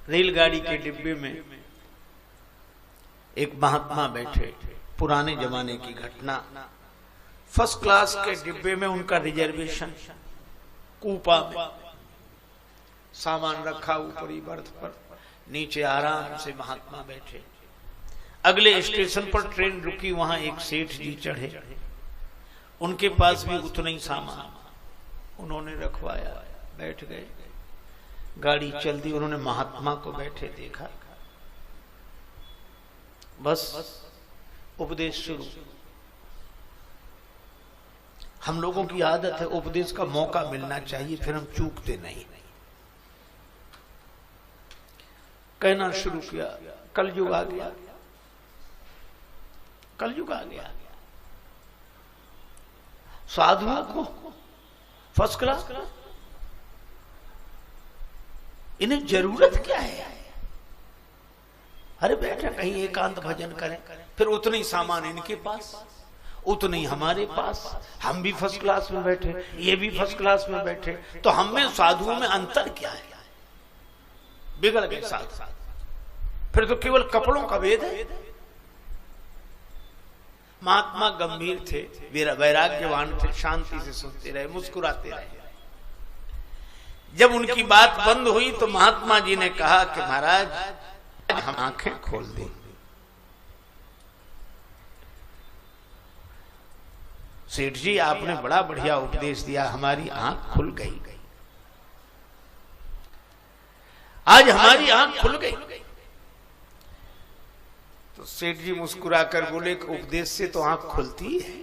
रेलगाड़ी के डिब्बे में एक महात्मा बैठे, पुराने जमाने की घटना। फर्स्ट क्लास के डिब्बे में उनका रिजर्वेशन, कूपा में सामान रखा ऊपरी बर्थ पर, नीचे आराम से महात्मा बैठे। अगले स्टेशन पर ट्रेन रुकी, वहां एक सेठ जी चढ़े, उनके पास भी उतना ही सामान उन्होंने रखवाया, बैठ गए। गाड़ी चल दी, उन्होंने महात्मा को बैठे देखा, बस उपदेश शुरू। हम लोगों की आदत है उपदेश का मौका मिलना चाहिए, फिर हम चूकते नहीं। कहना शुरू किया, कलयुग आ गया, कलयुग आ गया। साधुओं को फर्स्ट क्लास, इन्हें जरूरत क्या है? अरे बैठे कहीं एकांत भजन करें, फिर उतने ही सामान इनके पास, उतने ही हमारे पास। हम भी फर्स्ट क्लास में बैठे, ये भी फर्स्ट क्लास में बैठे, तो हम में साधुओं में अंतर क्या है? बिगड़ गए साथ। फिर तो केवल कपड़ों का भेद है। महात्मा गंभीर थे, वैराग्यवान थे, शांति से सुनते रहे, मुस्कुराते रहे। जब उनकी बात बंद हुई तो महात्मा जी ने कहा कि महाराज हम आंखें खोल दें। सेठ जी आपने बड़ा बढ़िया उपदेश दिया, हमारी आंख खुल गई, आज हमारी आंख खुल गई। तो सेठ जी मुस्कुराकर बोले कि उपदेश से तो आंख खुलती है।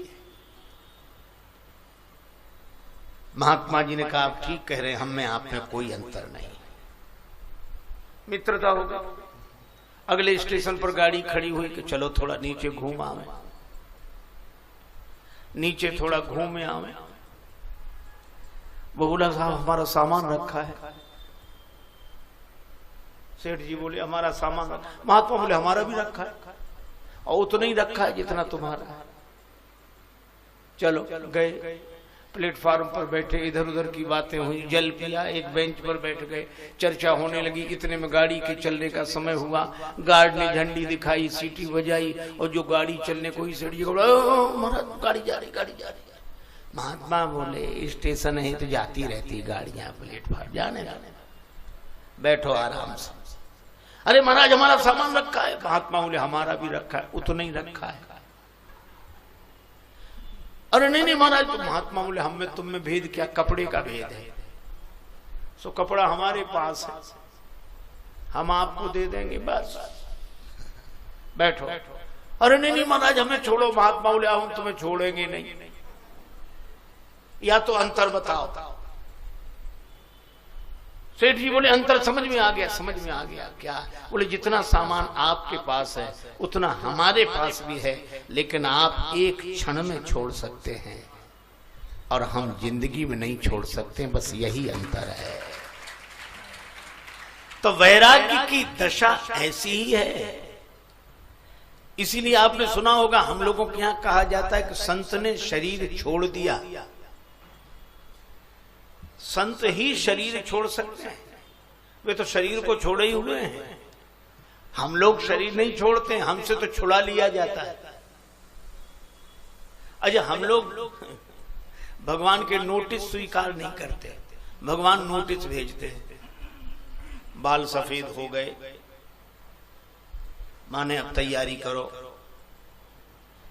महात्मा जी ने कहा आप ठीक कह रहे हैं, हम में आप में कोई अंतर नहीं, मित्रता होगा। अगले स्टेशन पर गाड़ी खड़ी हुई कि चलो थोड़ा नीचे घूम आवे, नीचे थोड़ा घूमे आवे। वो बोला साहब हमारा सामान रखा है। सेठ जी बोले हमारा सामान रखा। महात्मा बोले हमारा भी रखा है, और उतना ही रखा है जितना तुम्हारा है। चलो गए, प्लेटफार्म पर बैठे, इधर उधर की बातें हुई, जल पिया, एक बेंच पर बैठ गए, चर्चा होने लगी। इतने में गाड़ी के चलने का समय हुआ, गार्ड ने झंडी दिखाई, सीटी बजाई, और जो गाड़ी चलने को ही सीढ़ी गाड़ी जा रही, गाड़ी जा रही। महात्मा बोले स्टेशन है तो जाती रहती गाड़ियां, प्लेटफार्म जाने जाने, बैठो आराम से। अरे महाराज हमारा सामान रखा है। महात्मा बोले हमारा भी रखा है, उतना ही रखा है। अरे नहीं नहीं महाराज, तो महात्मा बोले हम में तुम में भेद क्या, कपड़े का भेद है। सो कपड़ा हमारे पास है, हम आपको दे देंगे, बस बैठो। अरे नहीं नहीं महाराज हमें छोड़ो। महात्मा बोले हम तुम्हें छोड़ेंगे नहीं, या तो अंतर बताओ। सेठ जी बोले अंतर समझ में आ गया, समझ में आ गया। क्या? बोले जितना सामान आपके पास है उतना हमारे पास भी है, लेकिन आप एक क्षण में छोड़ सकते हैं और हम जिंदगी में नहीं छोड़ सकते, बस यही अंतर है। तो वैराग्य की दशा ऐसी ही है। इसीलिए आपने सुना होगा हम लोगों के यहां कहा जाता है कि संत ने शरीर छोड़ दिया। संत ही शरीर छोड़ सकते हैं, वे तो शरीर को छोड़े ही हुए हैं। हम लोग शरीर नहीं छोड़ते हैं, हमसे तो छुड़ा लिया जाता है। अच्छा हम लोग भगवान के नोटिस स्वीकार नहीं करते, भगवान नोटिस भेजते हैं। बाल सफेद हो गए, माने अब तैयारी करो।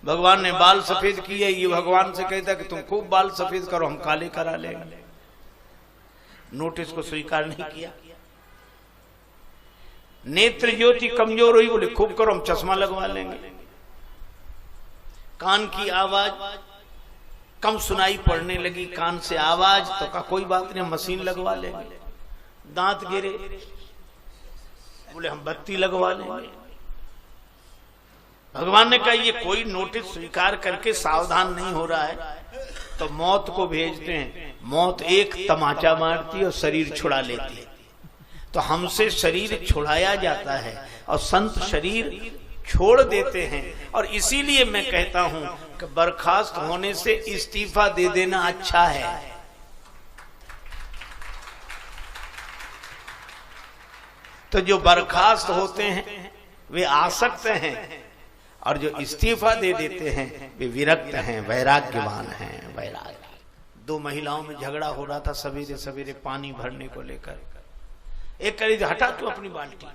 भगवान ने बाल सफेद किए, ये भगवान से कहता कि तुम खूब बाल सफेद करो, हम काले करा लेंगे। नोटिस को स्वीकार नहीं किया। नेत्र ज्योति कमजोर हुई, बोले खूब करो, हम चश्मा लगवा लेंगे। कान की आवाज कम सुनाई पड़ने लगी, कान से आवाज, तो का कोई बात नहीं, मशीन लगवा लेंगे। दांत गिरे, बोले हम बत्ती लगवा लेंगे। भगवान ने कहा ये कोई नोटिस स्वीकार करके सावधान नहीं हो रहा है तो मौत को भेजते हैं। मौत एक तमाचा मारती और शरीर छुड़ा लेती है। तो हमसे शरीर छुड़ाया जाता है और संत शरीर छोड़ देते हैं। और इसीलिए मैं कहता हूं कि बर्खास्त होने से इस्तीफा दे देना अच्छा है। तो जो बर्खास्त होते हैं वे आसक्त हैं, और जो इस्तीफा दे देते हैं वे विरक्त हैं, वैराग्यवान हैं। वैराग्य। दो महिलाओं में झगड़ा हो रहा था सवेरे सवेरे पानी भरने को लेकर। एक कह रही थी हटा तू अपनी बाल्टी,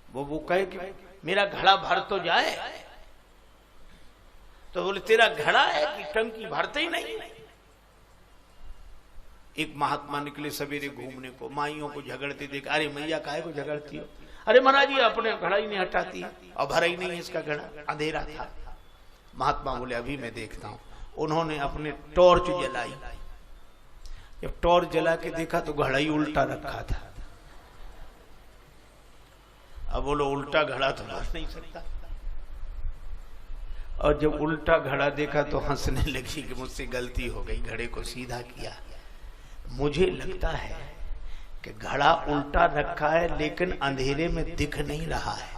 वो कहे कि मेरा घड़ा भर तो जाए। तो बोले तेरा घड़ा है कि टंकी भरते ही नहीं। एक महात्मा निकले सवेरे घूमने को, माइयों को झगड़ते देख, अरे मैया काहे को झगड़ती हो? अरे महाराज जी अपने घड़ा ही नहीं हटाती और भरा ही नहीं इसका घड़ा, अंधेरा था। महात्मा बोले अभी मैं देखता हूं। उन्होंने अपने टॉर्च जलाई, जब टॉर्च जला के देखा तो घड़ा ही उल्टा रखा था। अब बोलो उल्टा घड़ा तो भर नहीं सकता, और जब उल्टा घड़ा देखा तो हंसने लगी कि मुझसे गलती हो गई, घड़े को सीधा किया। मुझे लगता है कि घड़ा उल्टा रखा है लेकिन अंधेरे में दिख नहीं रहा है।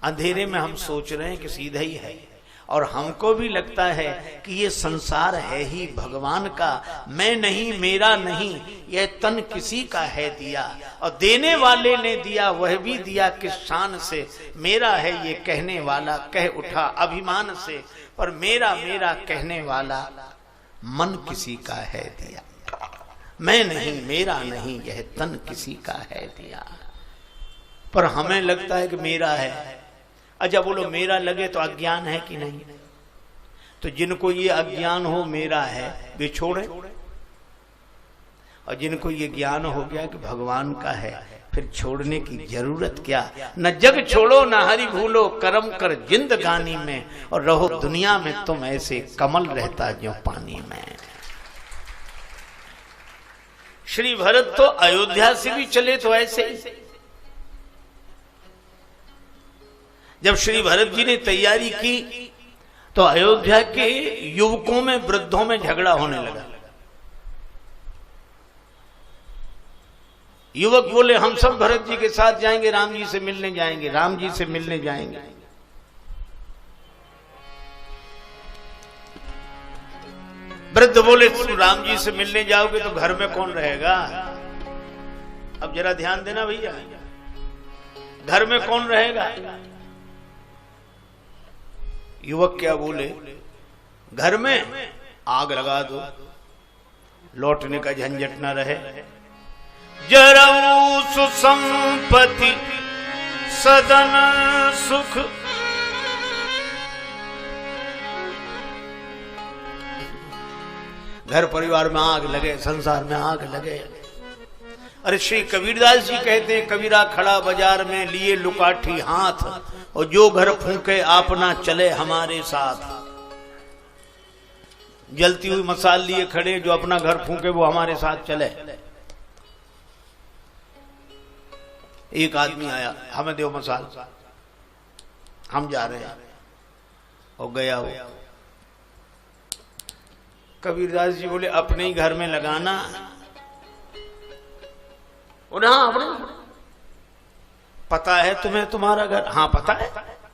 अंधेरे में हम सोच रहे हैं कि सीधा ही है, और हमको भी लगता है कि ये संसार है ही भगवान का, मैं नहीं, मेरा नहीं, यह तन किसी का है दिया, और देने वाले ने दिया वह भी दिया किस शान से, मेरा है ये कहने वाला कह उठा अभिमान से, पर मेरा मेरा कहने वाला मन किसी का है दिया। मैं नहीं, मेरा नहीं, यह तन किसी का है दिया, पर हमें लगता है कि मेरा है। अच्छा बोलो मेरा लगे तो अज्ञान है कि नहीं? तो जिनको ये अज्ञान हो मेरा है वे छोड़े, और जिनको ये ज्ञान हो गया कि भगवान का है फिर छोड़ने की जरूरत क्या। न जग छोड़ो न हरि भूलो, कर्म कर जिंदगानी में, और रहो दुनिया में तुम ऐसे कमल रहता जो पानी में। श्री भरत तो अयोध्या से भी चले तो ऐसे ही। जब श्री भरत जी ने तैयारी की तो अयोध्या के युवकों में, वृद्धों में झगड़ा होने लगा। युवक बोले हम सब भरत जी के साथ जाएंगे, राम जी से मिलने जाएंगे, राम जी से मिलने जाएंगे। वृद्ध बोले तुम राम जी से मिलने जाओगे तो घर में कौन रहेगा? अब जरा ध्यान देना भैया, घर में कौन रहेगा? युवक क्या बोले, घर में आग लगा दो, लौटने का झंझट न रहे। जरऊ सुसंपत्ति सदन सुख, घर परिवार में आग लगे, संसार में आग लगे। अरे श्री कबीरदास जी कहते हैं, कबीरा खड़ा बाजार में लिए लुकाठी हाथ, और जो घर फूंके आपना चले हमारे साथ। जलती हुई मसाल लिए खड़े, जो अपना घर फूंके वो हमारे साथ चले। एक आदमी आया, हमें दो मसाल, हम जा रहे हैं, और गया वो। कबीरदास जी बोले अपने ही घर में लगाना। अपने पता है तुम्हें तुम्हारा घर? हाँ पता है,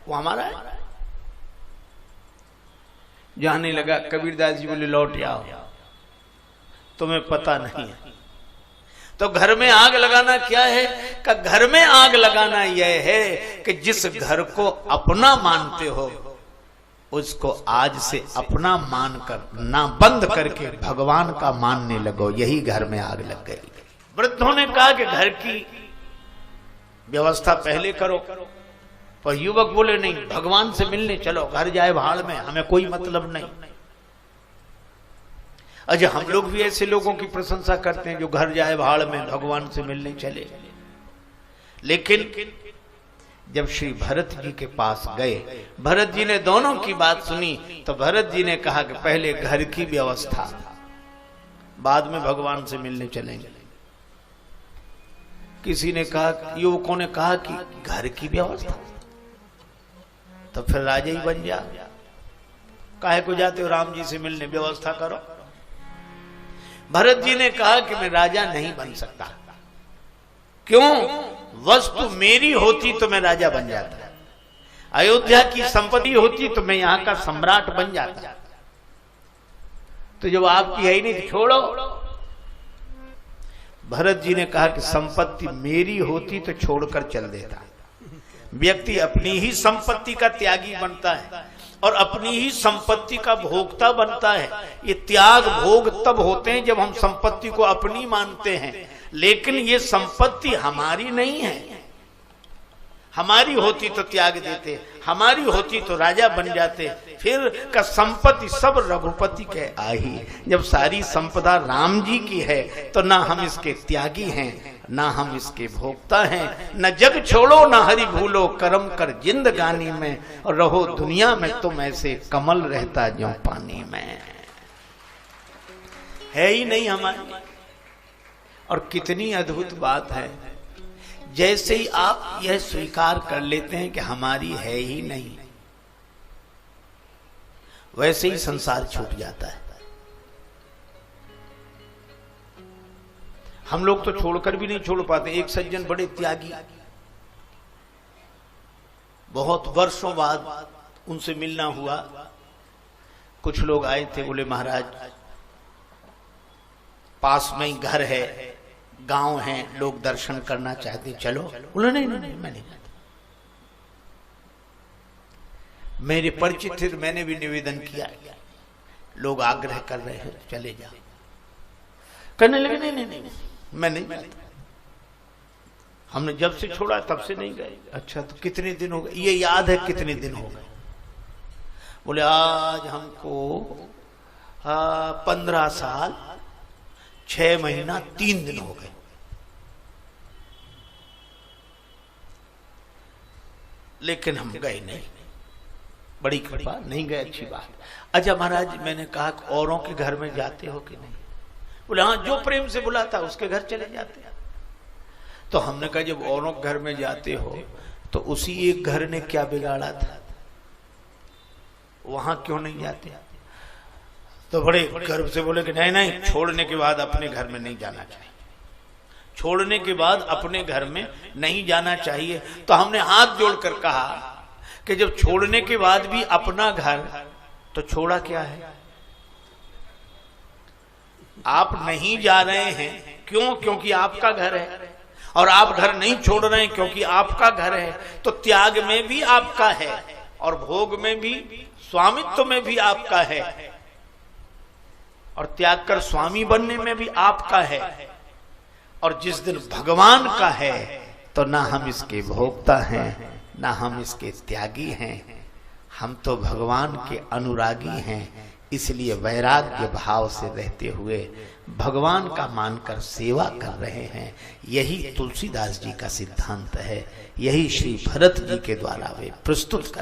वो हमारा है। जाने लगा, कबीरदास जी बोले लौट आओ, तुम्हें पता नहीं है। तो घर में आग लगाना क्या है? कि घर में आग लगाना यह है कि जिस घर को अपना मानते हो उसको आज से अपना मानकर ना बंद करके भगवान का मानने लगो। यही घर में आग लग गई। वृद्धों ने कहा कि घर की व्यवस्था पहले करो, पर युवक बोले नहीं, भगवान से मिलने चलो, घर जाए भाड़ में, हमें कोई मतलब नहीं। अच्छा हम लोग भी ऐसे लोगों की प्रशंसा करते हैं जो घर जाए भाड़ में, भगवान से मिलने चले। लेकिन जब श्री भरत जी के पास गए, भरत जी ने दोनों की बात सुनी, तो भरत जी ने कहा कि पहले घर की व्यवस्था, बाद में भगवान से मिलने चलेंगे। किसी ने कहा, युवकों ने कहा कि घर की व्यवस्था, तो फिर राजा ही बन जा, काहे को जाते हो राम जी से मिलने, व्यवस्था करो। भरत जी ने कहा कि मैं राजा नहीं बन सकता। क्यों? वस्तु मेरी होती तो मैं राजा बन जाता, अयोध्या की संपत्ति होती तो मैं यहां का सम्राट बन जाता। तो जब आपकी है ही नहीं तो छोड़ो। भरत जी ने कहा कि संपत्ति मेरी होती तो छोड़कर चल देता। व्यक्ति अपनी ही संपत्ति का त्यागी बनता है और अपनी ही संपत्ति का भोक्ता बनता है। ये त्याग भोग तब होते हैं जब हम संपत्ति को अपनी मानते हैं, लेकिन ये संपत्ति हमारी नहीं है। हमारी होती तो त्याग देते, हमारी होती तो राजा बन जाते। फिर का संपत्ति सब रघुपति के आही। जब सारी संपदा राम जी की है तो ना हम इसके त्यागी हैं, ना हम इसके भोक्ता हैं। न जग छोड़ो न हरि भूलो, करम कर जिंदगानी में, और रहो दुनिया में तुम ऐसे कमल रहता ज्यों पानी में। है ही नहीं हमारी। और कितनी अद्भुत बात है, जैसे ही आप यह स्वीकार कर लेते हैं कि हमारी है ही नहीं, वैसे ही संसार छूट जाता है। हम लोग तो छोड़कर भी नहीं छोड़ पाते। एक सज्जन बड़े त्यागी, बहुत वर्षों बाद उनसे मिलना हुआ। कुछ लोग आए थे, बोले महाराज पास में ही घर है, गांव है, लोग दर्शन करना चाहते, चलो। बोले नहीं नहीं, मैं नहीं जाता। मेरे परिचित थे, मैंने भी निवेदन किया, लोग आग्रह कर रहे हैं चले जाओ। कहने लगे नहीं नहीं नहीं, मैं नहीं जाता। हमने जब से छोड़ा तब से नहीं गए। अच्छा तो कितने दिन हो गए? ये याद है कितने दिन हो गए? बोले आज हमको 15 साल 6 महीना 3 दिन हो गए। लेकिन हम गए नहीं। बड़ी कृपा, नहीं गए, अच्छी बात। अच्छा महाराज, मैंने कहा औरों के घर में जाते हो कि नहीं? बोले हाँ, जो प्रेम से बुलाता उसके घर चले जाते। तो हमने कहा जब औरों के घर में जाते हो तो उसी एक घर ने क्या बिगाड़ा था, वहां क्यों नहीं जाते? तो बड़े गर्व से बोले कि नहीं नहीं, छोड़ने के बाद अपने घर में नहीं जाना चाहिए, छोड़ने के बाद अपने घर में नहीं जाना चाहिए। तो हमने हाथ जोड़कर कहा कि जब छोड़ने के बाद भी अपना घर, तो छोड़ा क्या है? आप नहीं जा रहे हैं क्यों? क्योंकि आपका घर है। और आप घर नहीं छोड़ रहे हैं क्योंकि आपका घर है। तो त्याग में भी आपका है और भोग में भी, स्वामित्व में भी आपका है, और त्याग कर स्वामी बनने में भी आपका है। और जिस दिन भगवान का है तो ना हम इसके भोक्ता हैं, ना हम इसके त्यागी हैं। हम तो भगवान के अनुरागी हैं। इसलिए वैराग्य भाव से रहते हुए भगवान का मानकर सेवा कर रहे हैं। यही तुलसीदास जी का सिद्धांत है। यही श्री भरत जी के द्वारा वे प्रस्तुत कर